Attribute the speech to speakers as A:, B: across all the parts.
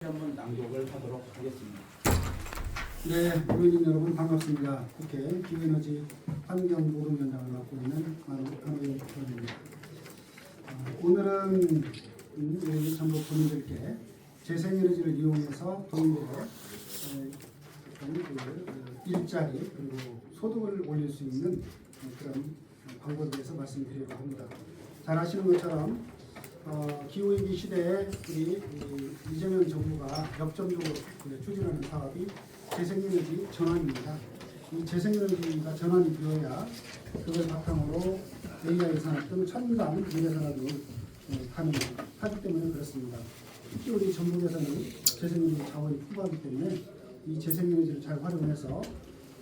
A: 한번 낭독을 하도록 하겠습니다.
B: 네, 국민 여러분 반갑습니다. 국회 기후에너지 환경노동위원장을 맡고 있는 안호영 의원입니다. 오늘은 우리 전국 국민들께 재생에너지를 이용해서 국민들의 일자리 그리고 소득을 올릴 수 있는 그런 방법에 대해서 말씀드리려고 합니다. 잘 아시는 것처럼 기후위기 시대에 우리 이재명 정부가 역점적으로 추진하는 사업이 재생에너지 전환입니다. 이 재생에너지가 전환이 되어야 그걸 바탕으로 AI 산업 등 첨단 미래 산업을 하기 때문에 그렇습니다. 특히 우리 전국에서는 재생에너지 자원이 풍부하기 때문에 이 재생에너지를 잘 활용해서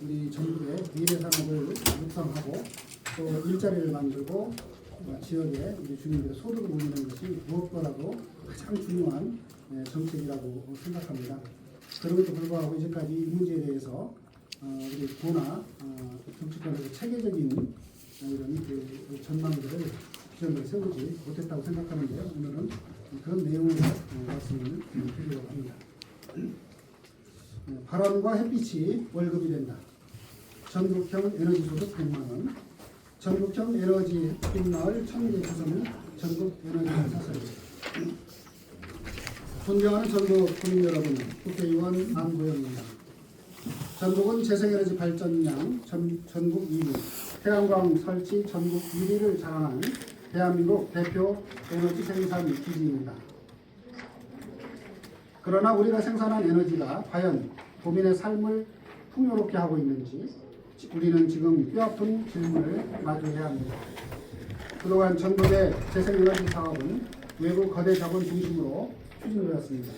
B: 우리 전국의 미래 산업을 육성하고 또 일자리를 만들고 지역의 우리 주민들의 소득을 올리는 것이 무엇보다도 가장 중요한 정책이라고 생각합니다. 그럼에도 불구하고 이제까지 이 문제에 대해서 우리 도나 정치권에서 체계적인 이런 전망들을 비전을 세우지 못했다고 생각하는데 오늘은 그런 내용을 말씀을 드리려고 합니다. 바람과 햇빛이 월급이 된다. 전국형 에너지 소득 100만 원. 전국형 에너지 햇빛마을 1000개 구성은 전국 에너지 사설입니다. 존경하는 전국 국민 여러분, 국회의원 안고영입니다. 전국은 재생에너지 발전량 전국 2위, 태양광 설치 전국 1위를 자랑하는 대한민국 대표 에너지 생산 기지입니다. 그러나 우리가 생산한 에너지가 과연 도민의 삶을 풍요롭게 하고 있는지 우리는 지금 뼈아픈 질문을 마주해야 합니다. 그동안 전국의 재생에너지 사업은 외국 거대 자본 중심으로 추진되었습니다.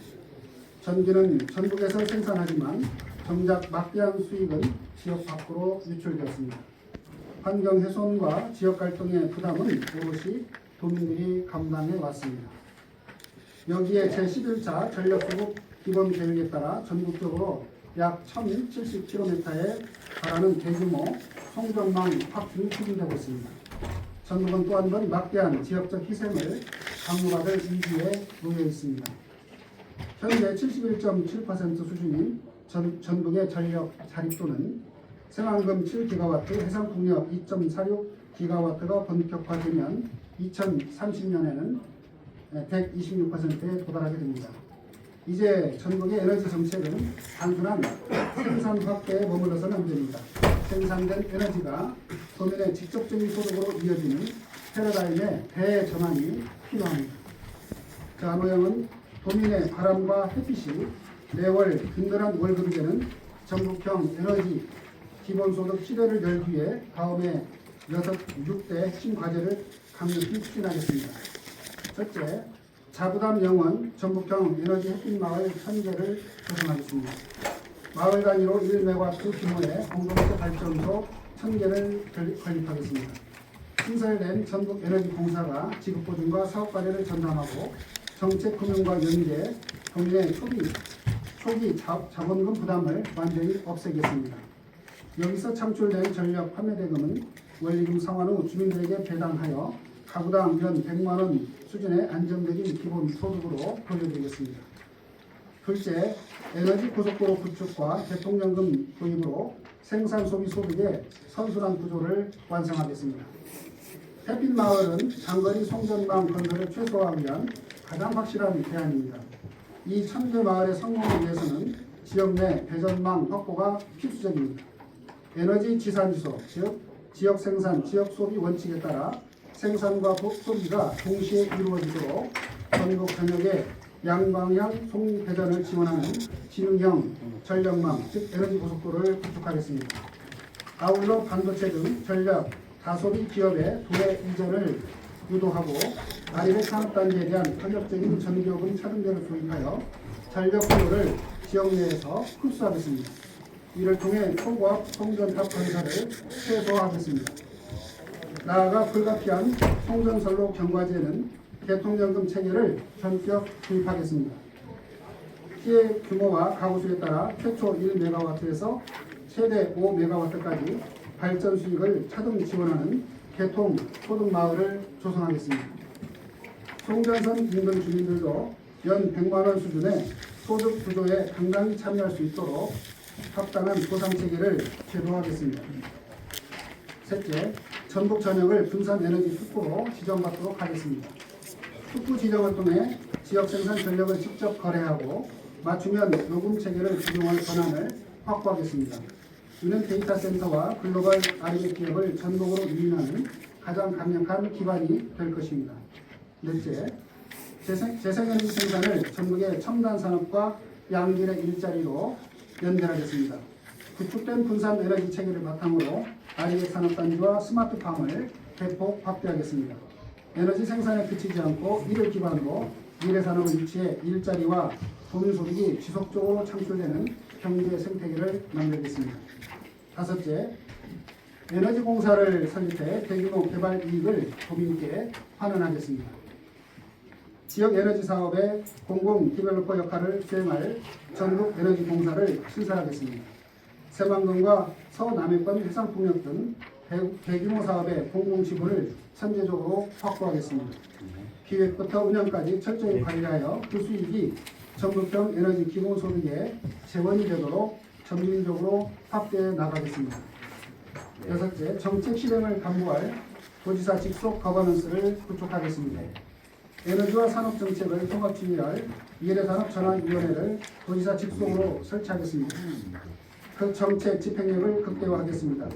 B: 전기는 전국에서 생산하지만 정작 막대한 수익은 지역 밖으로 유출되었습니다. 환경 훼손과 지역 갈등의 부담은 오롯이 도민들이 감당해 왔습니다. 여기에 제11차 전력수급 기본계획에 따라 전국적으로 약 1070km에 달하는 대규모 송전망 확충이 추진되고 있습니다. 전국은 또 한 번 막대한 지역적 희생을 강요받을 위기에 놓여 있습니다. 현재 71.7% 수준인 전북의 전력 자립도는 새만금 7기가와트, 해상풍력 2.46기가와트가 본격화되면 2030년에는 126%에 도달하게 됩니다. 이제 전국의 에너지 정책은 단순한 생산 확대에 머물러서는 안 됩니다. 생산된 에너지가 도민의 직접적인 소득으로 이어지는 패러다임의 대전환이 필요합니다. 안호영은 도민의 바람과 햇빛이 매월 든든한 월급이 되는 전국형 에너지 기본소득 시대를 열기 위해 다음에 6대 핵심 과제를 강력히 추진하겠습니다. 첫째, 자부담 영원 전국형 에너지 햇빛마을 1000개를 조성하겠습니다. 마을 단위로 1메가와트 규모의 공동체 발전소 1000개를 건립하겠습니다. 신설된 전국 에너지 공사가 지급보증과 사업과제를 전담하고 정책 금융과 연계, 도민의 초기 자본금 부담을 완전히 없애겠습니다. 여기서 창출된 전력 판매 대금은 원리금 상환 후 주민들에게 배당하여 가구당 연 100만원 수준의 안정적인 기본 소득으로 돌려드리겠습니다. 둘째, 에너지 고속도로 구축과 대통령금 도입으로 생산 소비 소득의 선순환 구조를 완성하겠습니다. 햇빛마을은 장거리 송전망 건설을 최소화하기 위한 가장 확실한 대안입니다. 이 1000개 마을의 성공을 위해서는 지역 내 배전망 확보가 필수적입니다. 에너지 지산지소, 즉 지역 생산, 지역 소비 원칙에 따라 생산과 소비가 동시에 이루어지도록 전국 전역에 양방향 송배전을 지원하는 지능형 전력망, 즉 에너지 고속도로를 구축하겠습니다. 아울러 반도체 등 전력 다소비 기업의 도래 이전을 유도하고 아래의 산업단지에 대한 탄력적인 전기요금 차등제를 도입하여 전력 수요를 지역 내에서 흡수하겠습니다. 이를 통해 초고압 송전탑 건설을 최소화하겠습니다. 나아가 불가피한 송전선로 경과지에는 대통령금 체계를 전격 도입하겠습니다. 피해 규모와 가구수에 따라 최초 1메가와트에서 최대 5메가와트까지 발전 수익을 차등 지원하는 개통 소득 마을을 조성하겠습니다. 송전선 인근 주민들도 연 100만원 수준의 소득 구조에 당당히 참여할 수 있도록 합당한 보상 체계를 제도하겠습니다. 셋째, 전북 전역을 분산 에너지 특구로 지정받도록 하겠습니다. 특구 지정을 통해 지역 생산 전력을 직접 거래하고 맞춤형 요금 체계를 적용할 권한을 확보하겠습니다. 이는 데이터 센터와 글로벌 R&D 기업을 전국으로 유인하는 가장 강력한 기반이 될 것입니다. 넷째, 재생에너지 생산을 전국의 첨단 산업과 양질의 일자리로 연결하겠습니다. 구축된 분산 에너지 체계를 바탕으로 R&D 산업단지와 스마트팜을 대폭 확대하겠습니다. 에너지 생산에 그치지 않고 이를 기반으로 미래 산업을 유치해 일자리와 국민소득이 지속적으로 창출되는 경제 생태계를 만들겠습니다. 다섯째, 에너지 공사를 설립해 대규모 개발 이익을 도민께 환원하겠습니다. 지역 에너지 사업의 공공 디벨로퍼 역할을 수행할 전국 에너지 공사를 신설하겠습니다. 새만금과 서남해권 해상풍력 등 대규모 사업의 공공 지분을 선제적으로 확보하겠습니다. 기획부터 운영까지 철저히 관리하여 그 수익이 전국형 에너지 기본소득에 재원이 되도록 점진적으로 확대해 나가겠습니다. 여섯째, 정책 실행을 담보할 도지사 직속 거버넌스를 구축하겠습니다. 에너지와 산업정책을 통합지휘할 미래산업전환위원회를 도지사 직속으로 설치하겠습니다. 그 정책 집행력을 극대화하겠습니다.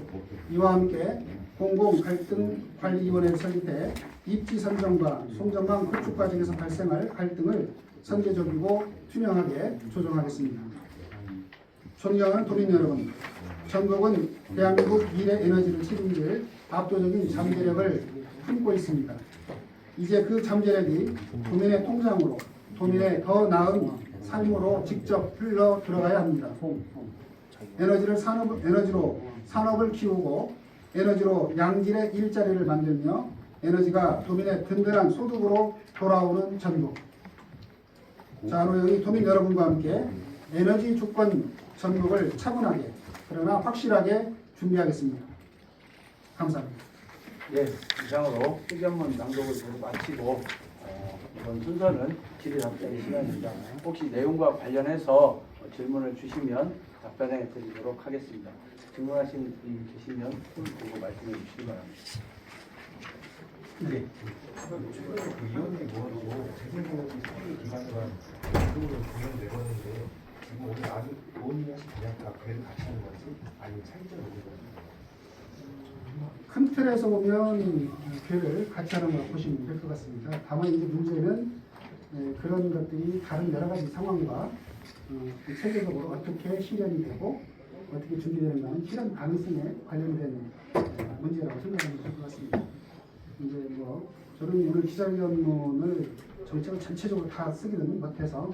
B: 이와 함께 공공갈등관리위원회를 설립해 입지 선정과 송전망 구축 과정에서 발생할 갈등을 선제적이고 투명하게 조정하겠습니다. 존경하는 도민 여러분, 전국은 대한민국 미래 에너지를 책임질 압도적인 잠재력을 품고 있습니다. 이제 그 잠재력이 도민의 통장으로, 도민의 더 나은 삶으로 직접 흘러 들어가야 합니다. 에너지로 산업을 키우고 에너지로 양질의 일자리를 만들며 에너지가 도민의 든든한 소득으로 돌아오는 전국. 자, 오늘 도민 여러분과 함께 에너지 주권 전국을 차분하게 그러나 확실하게 준비하겠습니다. 감사합니다.
A: 네, 이상으로 의견문 낭독을 모두 마치고 이번 순서는 질의답변 시간입니다. 혹시 내용과 관련해서 질문을 주시면 답변해 드리도록 하겠습니다. 질문하신 분이 계시면 손 들고 말씀해 주시기 바랍니다.
C: 네. 최근에 그 위원회 모아서 재생에너지 사기 기관과 공동으로 공연 내봤는데 지금 오늘 아주 본인이 하신 분야가 그래도 같이 하는 건지 아니면 차이점이 있는 건지.
B: 큰 틀에서 보면 교회를 같이 하는 걸 보시면 될 것 같습니다. 다만 이제 문제는 그런 것들이 다른 여러 가지 상황과 체계적으로 어떻게 실현이 되고 어떻게 준비되는가는 실현 가능성에 관련된 문제라고 생각하면 될 것 같습니다. 이제 뭐 저는 오늘 기자회견문을 정책을 전체적으로 다 쓰기는 못해서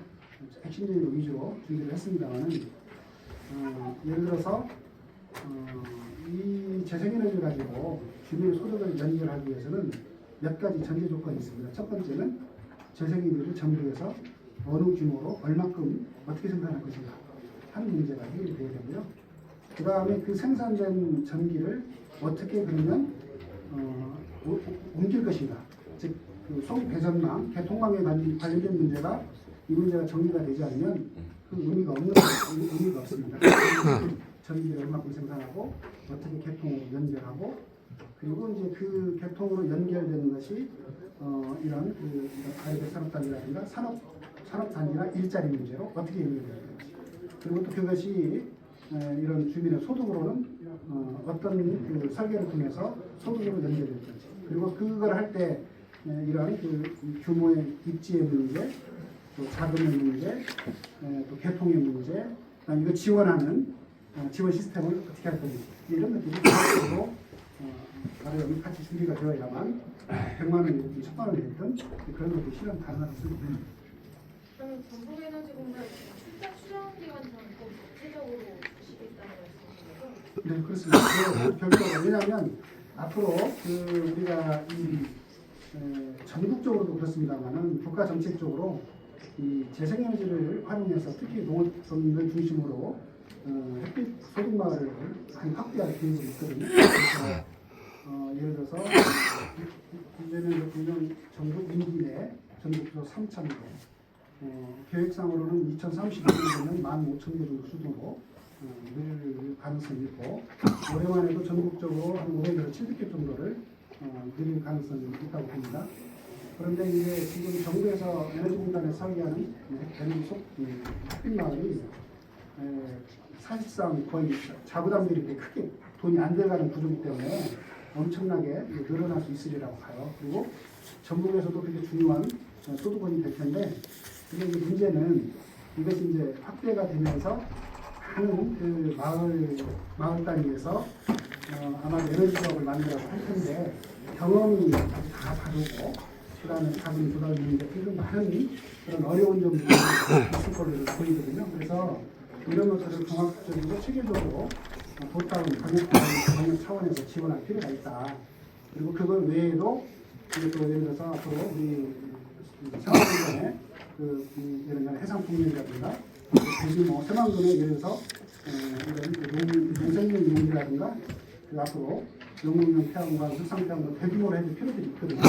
B: 핵심적인 위주로 준비를 했습니다만은 예를 들어서 이 재생에너지를 가지고 주민의 소득을 연결하기 위해서는 몇 가지 전제 조건이 있습니다. 첫 번째는 재생에너지를 전국에서 어느 규모로 얼마큼 어떻게 생산할 것인가 하는 문제가 해결이 되어야 되고요. 그 다음에 그 생산된 전기를 어떻게 그러면 옮길 것인가, 즉 그 송배전망, 개통망에 관련된 문제가 이 문제가 정리가 되지 않으면 그 의미가 없습니다. 전기를 얼마큼 생산하고 어떻게 개통으로 연결하고 그리고 이제 그 개통으로 연결되는 것이 이런 그 가이드 산업단지라든가 산업단지나 일자리 문제로 어떻게 연결되는지 그리고 또 그것이 이런 주민의 소득으로는 어떤 그 설계를 통해서 소득으로 연결될 건지 그리고 그걸 할 때 이런 그 규모의 입지의 문제, 또 자금의 문제, 또 개통의 문제, 이거 지원하는 지원 시스템을 어떻게 할 건지 이런 것들이 적극적으로 나름 같이 준비가 되어야만 100만 원이든 1000만 원이든 그런 것들이 실현 가능하겠습니다.
D: 그러면 전북에너지공사 출자 출연 기간처럼 꼭 구체적으로 주시겠다는 말씀이시죠?
B: 네, 그렇습니다. 별도로 왜냐하면 앞으로 그 우리가 이 전국적으로도 그렇습니다만은 국가 정책적으로 이 재생에너지를 활용해서 특히 농업을 중심으로 햇빛 소득마을을 많이 확대할 계획이 있거든요. 그래서 예를 들어서 이제는 전국 임기 내 전국적으로 3,000개 계획상으로는 2032년에는 15,000개 정도 수준으로 늘 가능성이 있고 올해만 해도 전국적으로 한 500에서 700개 정도를 늘릴 가능성이 있다고 봅니다. 그런데 이제 지금 정부에서 에너지공단에 설계하는 에너지 햇빛마을이 사실상 거의 자부담들이 되게 크게 돈이 안 들어가는 구조이기 때문에 엄청나게 늘어날 수 있으리라고 봐요. 그리고 전국에서도 되게 중요한 소득원이 될 텐데 이게 이제 문제는 이것이 이제 확대가 되면서 많은 그 마을 단위에서 아마 에너지 사업을 만들어서 할 텐데 경험이 다 다르고 그다음에 자금 조달인데 굉장히 많은 그런 어려운 점들이 있을 걸로 보이거든요. 그래서 이런 것들을 종합적이고 체계적으로 보따운 방역 차원에서 지원할 필요가 있다. 그리고 그걸 외에도 또 예를 들어서 앞으로 우리 생활공간에 예를 들면 해상풍력이라든가 대규모 뭐 새만금에 예를 들어서 이런 농생명 용이라든가 앞으로 농업용 태양광, 수상 태양광 대규모로 해줄 필요들이 있거든요.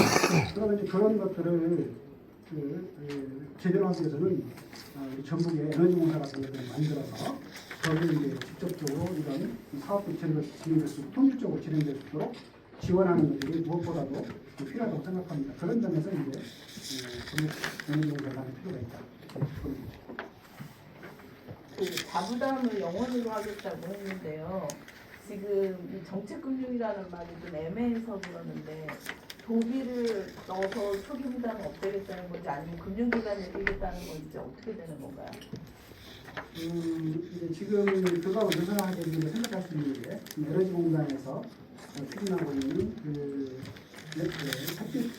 B: 그러면 이제 그런 것들을 제대로 하기 위해서는 우리 전북의 에너지공사 같은 것들을 만들어서 거기에 이제 직접적으로 이런 사업들이 진행될 수 있고 통일적으로 진행될 수 있도록 지원하는 것들이 무엇보다도 필요하다고 생각합니다. 그런 점에서 이제 에너지공사를 하는 필요가 있다.
E: 그 자부담을 영원으로 하겠다고 했는데요. 지금 이 정책금융이라는 말이 좀 애매해서 그러는데 도비를 넣어서 초기 부담을 없애겠다는 건지 아니면 금융기관을 끼겠다는 건지 어떻게 되는 건가요?
B: 이제 지금 그거하고 유사하게 생각할 수 있는 게 에너지공단에서 추진하고 있는 햇빛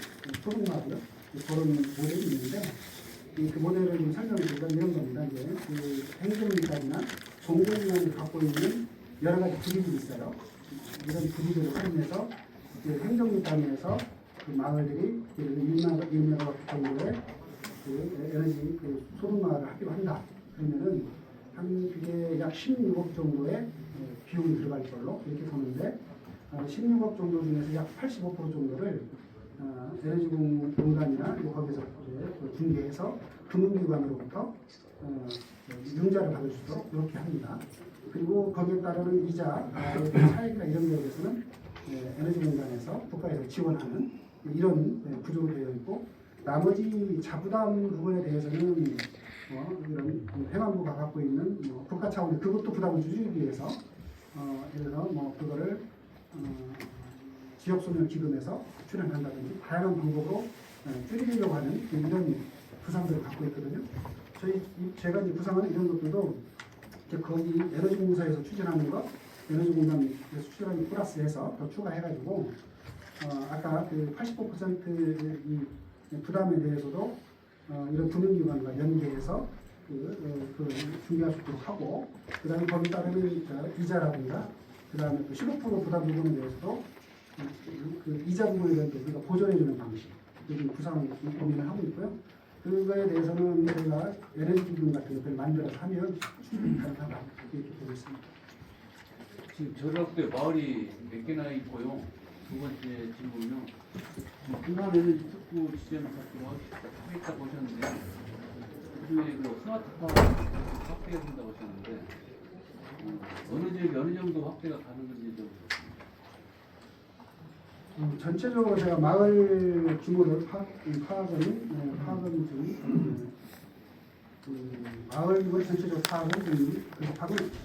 B: 소득마을이요. 그런 모델이 있는데 그 모델을 좀 설명드리면 이런 겁니다. 이제 그 행정기관이나 공공기관이 갖고 있는 여러 가지 부리들이 있어요. 이런 부리들을 활용해서 행정기관에서 그 마을들이 1메가와트 정도의 그 에너지 소득마을을 하기로 한다. 그러면은 한 그게 약 16억 정도의 비용이 들어갈 걸로 이렇게 보는데 16억 정도 중에서 약 85% 정도를 에너지공단이나 거기서 중개해서 금융기관으로부터 융자를 받을 수 있도록 이렇게 합니다. 그리고 거기에 따르는 이자, 차익이나 이런 거에 대해서는 에너지공단에서 국가에서 지원하는 이런 구조로 되어 있고 나머지 자부담 부분에 대해서는 이런 행안부가 갖고 있는 국가 차원의 그것도 부담을 줄이기 위해서 예를 들어 그거를 지역소멸기금에서 출연한다든지 다양한 방법으로 줄이려고 하는 이런 구상들을 갖고 있거든요. 제가 이제 구상하는 이런 것들도 거기 에너지공사에서 추진하는 것, 에너지공단에서 추진하는 플러스해서 더 추가해가지고 아까 그 85% 이 부담에 대해서도 이런 금융기관과 연계해서 중개할 수 있도록 하고 그다음에 거기 따르는 이자라든가 그다음에 또 15% 부담 부분에 대해서도 그 이자 부분에 대해서 우리가 보존해주는 방식 요즘 구상 고민을 하고 있고요. 그거에 대해서는 저희가 에너지 기금 같은 것들을 만들어서 하면 충분히 가능하다 이렇게 보고 있습니다.
F: 지금 저렇게 마을이 몇 개나 있고요. 두 번째 질문은요. 중간 에너지 특구 지점 활동을 하겠다고 하셨는데 그중에 그 스마트팜 확대가 된다고 하셨는데 어느 지역이 어느 정도 확대가 가능한지 좀.
B: 전체적으로 제가 마을 규모를 파악은 좀 마을 규모 전체적 파악은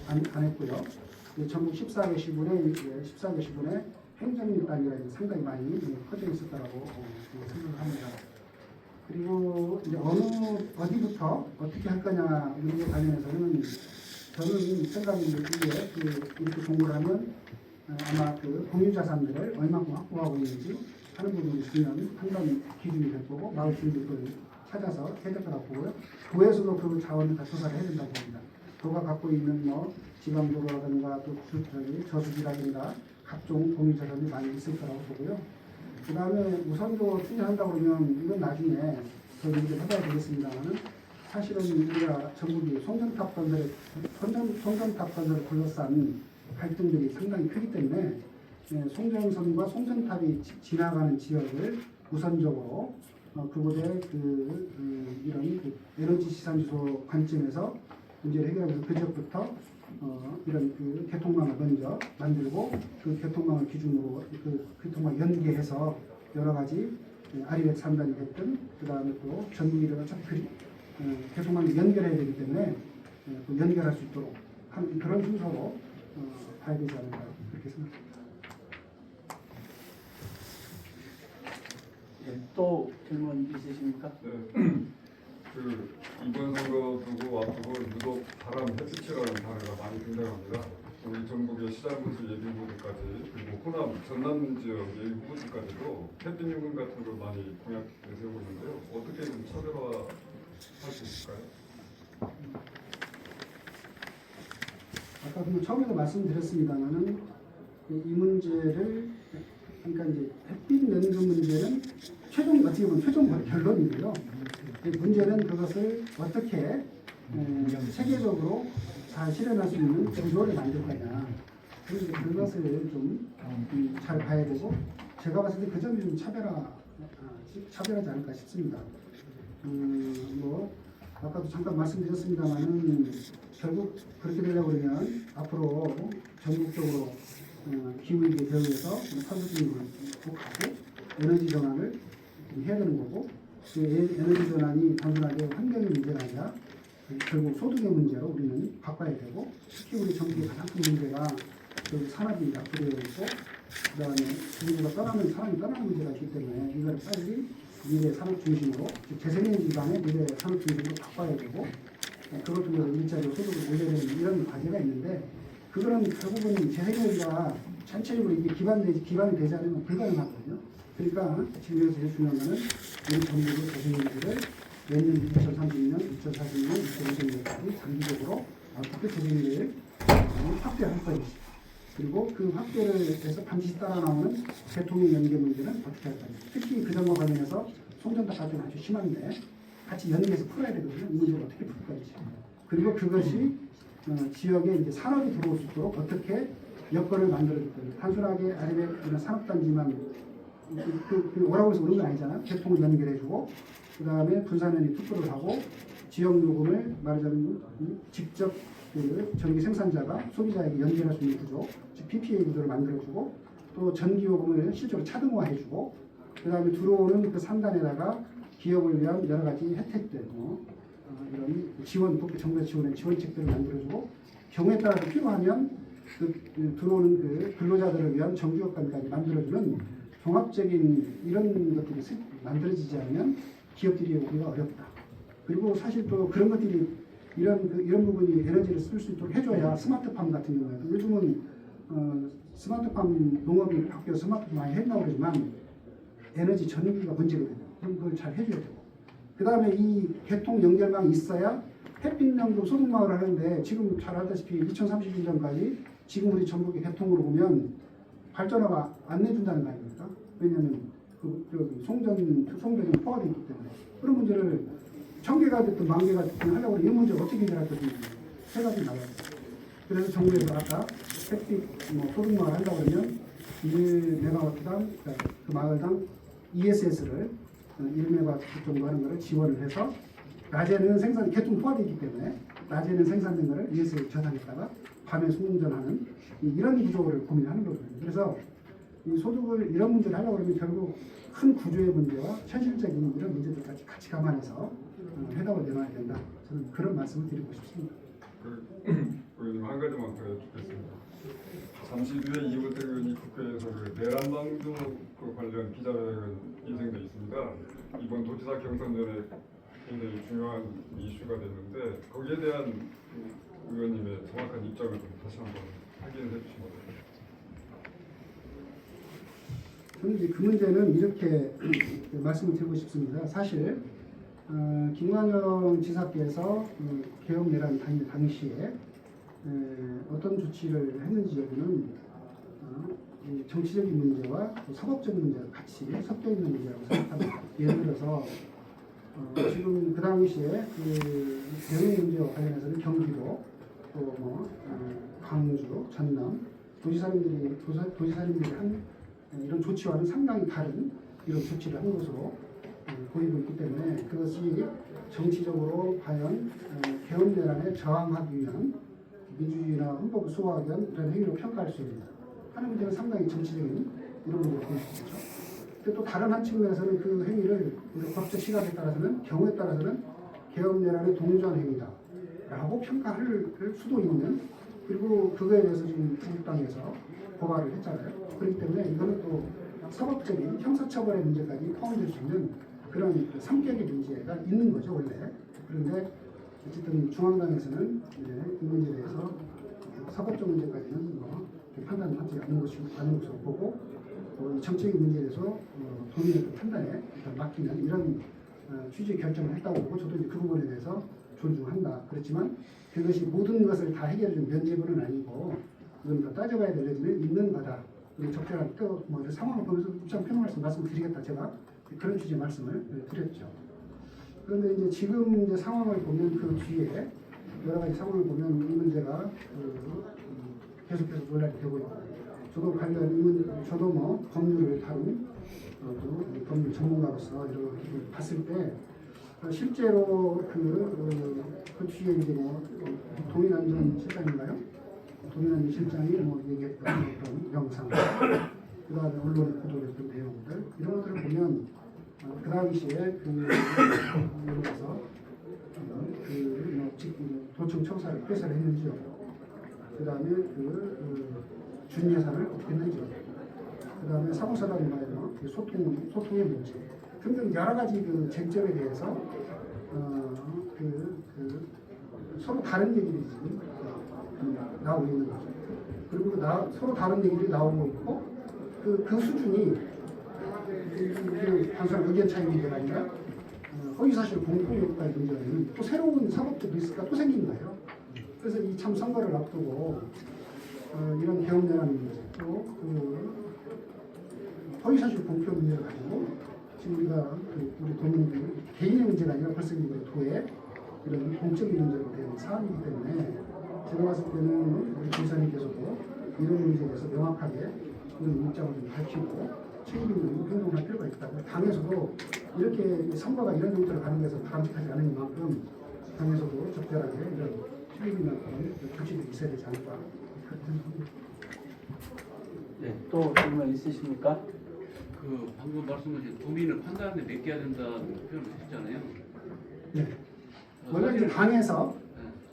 B: 안 했고요. 전국 14개 시군에 행정민 단위가 상당히 많이 퍼져 있을 거라고 생각을 합니다. 그리고 이제 어디부터 어떻게 할 거냐 문제 관련해서는 저는 생각이 이게 이렇게 공부를 하면 아마 그 공유자산들을 얼마큼 확보하고 있는지 하는 부분이 중요한 판단 기준이 될 거고 마을 주민들을 찾아서 해야 될 거라고 보고요. 도에서도 그 자원을 다 조사를 해야 된다고 봅니다. 도가 갖고 있는 지방도로라든가 또 저수지라든가 각종 공유자산이 많이 있을 거라고 보고요. 그 다음에 우선도 추진한다고 그러면 이건 나중에 더 얘기를 해봐야 되겠습니다만은 사실은 우리가 전국이 송전탑 건설을 둘러싼 갈등들이 상당히 크기 때문에 송전선과 송전탑이 지나가는 지역을 우선적으로 그곳의 이런 에너지 시산주소 관점에서 문제를 해결하면서 그 지역부터 이런 교통망을 먼저 만들고 그 교통망을 기준으로 그 교통망 연계해서 여러 가지 아리백 3단이 됐든 그 다음에 또 전기를 어차피 교통망을 연결해야 되기 때문에 또 연결할 수 있도록 하는 그런 순서로 봐야 되지 않을까 그렇게 생각합니다.
A: 네, 또 질문 있으십니까?
G: 네. 그 이번 선거 두고 앞두고 유독 바람 햇빛이라는 단어가 많이 등장합니다. 우리 전북의 시장부터 예비후보들까지 그리고 호남, 전남 지역 예비후보들까지도 햇빛 요금 같은 걸 많이 공약 내세우고 있는데요. 어떻게 좀 차별화할 수 있을까요?
B: 아까 처음에도 말씀드렸습니다만은 이 문제를 그러니까 이제 햇빛 연금 문제는 최종 어떻게 보면 최종 결론이고요. 문제는 그것을 어떻게 세계적으로 잘 실현할 수 있는 구조를 만들 거냐. 그래서 그것을 좀 잘 봐야 되고 제가 봤을 때 그 점이 좀 차별하지 않을까 싶습니다. 뭐 아까도 잠깐 말씀드렸습니다만은 결국 그렇게 되려고 그러면 앞으로 전국적으로 기후위기에 대응해서 탄소중립을 꼭 하고 에너지 전환을 해야 되는 거고 그 에너지 전환이 단순하게 환경의 문제가 아니라 결국 소득의 문제로 우리는 바꿔야 되고 특히 우리 정부의 가장 큰 문제가 그 산업이 낙후되어 있고 그 다음에 우리가 사람이 떠나는 문제가 있기 때문에 이걸 빨리 미래 산업 중심으로 재생에너지 기반의 미래 산업 중심으로 바꿔야 되고 그걸 통해서 일자리로 소득을 올려야 되는 이런 과제가 있는데 그거는 결국은 재생에너지가 전체적으로 이게 기반이 되지 않으면 불가능하거든요. 그러니까 지금 여기서 제일 중요한 거는 우리 정부의 재생에너지를 내년 2030년, 2040년, 2050년까지 장기적으로 어떻게 재생에너지를 확대할 것인지 그리고 그 확대를 해서 반드시 따라 나오는 대통령 연계 문제는 어떻게 할 건지 특히 그 점과 관련해서 송전탑 발전 아주 심한데 같이 연계해서 풀어야 되거든요. 이 문제를 어떻게 풀 건지 그리고 그것이 지역에 이제 산업이 들어올 수 있도록 어떻게 여건을 만들어줄 건지 단순하게 아니면 산업단지만 오라고 해서 오는 건 아니잖아. 교통을 연결해주고 그 다음에 분산연이 투표를 하고 지역 요금을 말하자면 직접 그 전기 생산자가 소비자에게 연결할 수 있는 구조, 즉 PPA 구조를 만들어주고 또 전기 요금을 실제로 차등화해주고 그 다음에 들어오는 그 상단에다가 기업을 위한 여러 가지 혜택들, 이런 지원, 정부의 지원의 지원책들을 만들어주고 경우에 따라서 필요하면 들어오는 그 근로자들을 위한 정규요건까지 만들어주는 종합적인 이런 것들이 만들어지지 않으면 기업들이 오기가 어렵다. 그리고 사실 또 그런 것들이 이런 부분이 에너지를 쓸 수 있도록 해줘야 스마트팜 같은 경우에 요즘은 스마트팜 농업이 바뀌어서 스마트팜 많이 했다고 그러지만 에너지 전기가 문제거든요. 그럼 그걸 잘 해줘야 되고 그 다음에 이 개통 연결망이 있어야 햇빛연금 소득망을 하는데 지금 잘 알다시피 2030년까지 지금 우리 전국의 개통으로 보면 발전화가 안 내준다는 거 아닙니까? 왜냐하면 송전이 포화되어 있기 때문에 그런 문제를 1000개가 됐든 10,000개가 됐든 하려고 하면 이 문제를 어떻게 해결할 것인지 생각이 나와요. 그래서 정부에서 아까 햇빛 소득망을 한다고 하면 1메가와트당 그 마을당 ESS를 1메가와트 정도 하는 것을 지원을 해서 낮에는 개통 포화되기 때문에 낮에는 생산된 것을 ESS 저장했다가 밤에 송전하는 이런 구조를 고민하는 거거든요. 그래서 이 소득을 이런 문제를 하려고 하면 결국 큰 구조의 문제와 현실적인 이런 문제들까지 같이 감안해서 해답을 내놔야 된다. 저는 그런 말씀을 드리고 싶습니다.
G: 의원님 한 가지만 더 여쭙겠습니다. 잠시 뒤에 이호택 의원이 국회에서 내란방조 관련 기자회견 인생돼 있습니다. 이번 도지사 경선전에 굉장히 중요한 이슈가 됐는데 거기에 대한 의원님의 정확한 입장을 좀 다시 한번 확인해 주시면 어떨까요?
B: 저는 이제 그 문제는 이렇게 말씀을 드리고 싶습니다. 사실 김관영 지사께서 개혁 내란 당시에 어떤 조치를 했는지 여부는 정치적인 문제와 사법적인 문제가 같이 섞여 있는 문제라고 생각합니다. 예를 들어서 지금 그 당시에 그 대응 문제와 관련해서는 경기도 또 광주, 전남 도지사님들이 한 이런 조치와는 상당히 다른 이런 조치를 한 것으로 보이고 있기 때문에 그것이 정치적으로 과연 개헌 내란에 저항하기 위한 민주주의나 헌법을 수호하기 위한 이런 행위로 평가할 수 있는 하는 문제는 상당히 정치적인 이론으로 보일 수 있죠. 근데 또 다른 한 측면에서는 그 행위를 우리 법적 시각에 따라서는 경우에 따라서는 개헌 내란에 동조한 행위다라고 평가할 수도 있는 그리고 그거에 대해서 지금 중국당에서 고발을 했잖아요. 그렇기 때문에 이거는 또 사법적인 형사처벌의 문제까지 포함될 수 있는 그런 성격의 문제가 있는 거죠 원래. 그런데 어쨌든 중앙당에서는 이 문제에 대해서 사법적 문제까지는 판단하지 않는 것으로 보고 이 정책의 문제에 대해서 도민의 판단에 맡기는 이런 취지의 결정을 했다고 보고 저도 이제 그 부분에 대해서 존중한다. 그렇지만 그것이 모든 것을 다 해결해준 면제부는 아니고 이건 더 따져봐야 될 여지는 있는 거다. 적절한 또뭐 상황을 보면서 입장 편한 말씀을 드리겠다. 제가 그런 취지의 말씀을 드렸죠. 그런데 이제 지금 이제 상황을 보면 그 뒤에 여러 가지 상황을 보면 이 문제가 계속해서 논란이 되고 있고 저도 저도 뭐 법률을 다룬 법률 전문가로서 이렇게 봤을 때 실제로 그 뒤에 이제 뭐 동인안전 실장인가요? 동인안전 실장이 뭐 얘기했던 그런 영상, 그다음에 언론에 보도됐던 내용들 이런 것들을 보면 그 당시에 예를 들어서 도청 청사를 폐쇄를 했는지요. 그다음에 준 예산을 어떻게 했는지요. 그다음에 사무사단과의 소통의 문제 등등 여러 가지 그 쟁점에 대해서 서로 다른 얘기들이 지금 나오고 있는 거죠. 그리고 서로 다른 얘기들이 나오고 있고 그 수준이 단순한 의견 차이 문제가 아니라 허위사실 공표효과의 문제는 또 새로운 사법적 리스크가 또 생긴 거예요. 그래서 이 참 선거를 앞두고 이런 개헌내란 문제 또 허위사실 공표 문제를 가지고 지금 우리가 우리 도민들 개인의 문제가 아니라 벌써 우리 도의 이런 공적인 문제로 된 사안이기 때문에 제가 봤을 때는 우리 지사님께서도 이런 문제에 대해서 명확하게 이런 입장을 좀 밝히고 책임 있는 행동을 할 필요가 있다. 당에서도 이렇게 선거가 이런 형태로 가는 것은 바람직하지 않은 만큼 당에서도 적절하게 이런 책임 있는 조치들이 있어야 되지 않을까 그렇게 생각합니다.
A: 네, 또 질문 있으십니까?
F: 그 방금 말씀하신 도민을 판단하는데 맡겨야 된다는 표현을 하셨잖아요.
B: 네. 원래 이제 당에서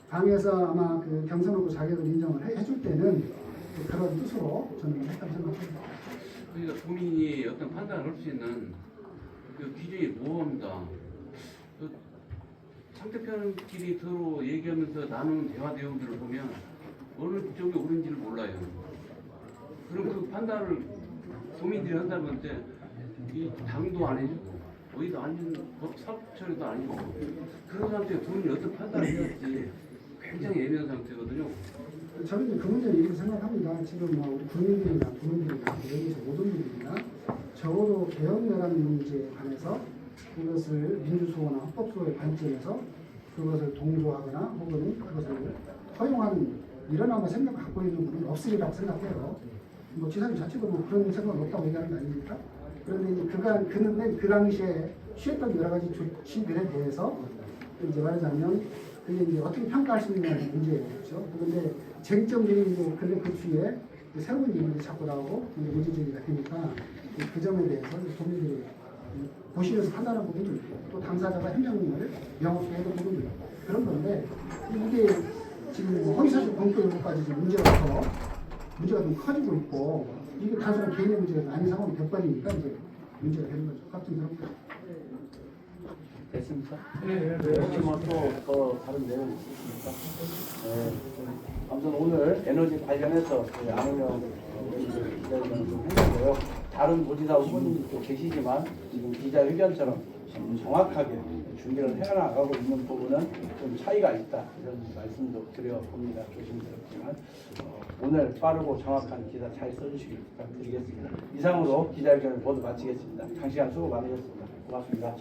B: 아마 그 경선 후보 자격을 인정을 해줄 때는 그런 뜻으로 저는 했다고 생각합니다.
F: 그러니까 도민이 어떤 판단을 할 수 있는 그 기준이 모호합니다. 그 상대편끼리 서로 얘기하면서 나누는 대화 내용들을 보면 어느 쪽이 옳은지를 몰라요. 그럼 그 판단을 도민들이 한다면 이 당도 안 해주고 어디도 아닌 사업처리도 아니고 그런 상태에 도민이 어떤 판단을 해야 할지 굉장히 애매한 상태거든요.
B: 저는 이제 그 문제는 이렇게 생각합니다. 지금 뭐 우리 국민들이나 여기서 모든 분들이나 적어도 개헌내란 문제에 관해서 그것을 민주수호나 헌법수호의 관점에서 그것을 동조하거나 혹은 그것을 허용하는 이런 아마 생각을 갖고 있는 분은 없으리라고 생각해요. 뭐 지사님 자체도 뭐 그런 생각은 없다고 얘기하는 거 아닙니까? 그런데 그는 그 당시에 취했던 여러 가지 조치들에 대해서 이제 말하자면 그게 이제 어떻게 평가할 수 있냐는 문제였죠. 그런데 쟁점들이 이제 근데 그 뒤에 새로운 얘기들이 자꾸 나오고 문제제기가 되니까 그 점에 대해서 국민들이 보시면서 판단하는 부분도 있고 또 당사자가 해명을 명확히 해야 되는 부분도 있고 그런 건데 이게 지금 허위사실 공표 여부까지 지금 문제가 좀 커지고 있고 이게 단순한 개인의 문제가 아닌 상황이 돼버리니까 이제 문제가 되는 거죠. 걱정스럽죠.
A: 됐습니까? 네. 혹시 뭐또 다른 내용 있으십니까? 네. 아무튼 오늘 에너지 관련해서 안은영 기자회견을 좀 했는데요. 다른 도지사 후보님도 계시지만 지금 기자회견처럼 정확하게 준비를 해나가고 있는 부분은 좀 차이가 있다. 이런 말씀도 드려봅니다. 조심스럽지만 오늘 빠르고 정확한 기사 잘 써주시길 부탁드리겠습니다. 이상으로 기자회견을 모두 마치겠습니다. 장시간 수고 많으셨습니다. 고맙습니다.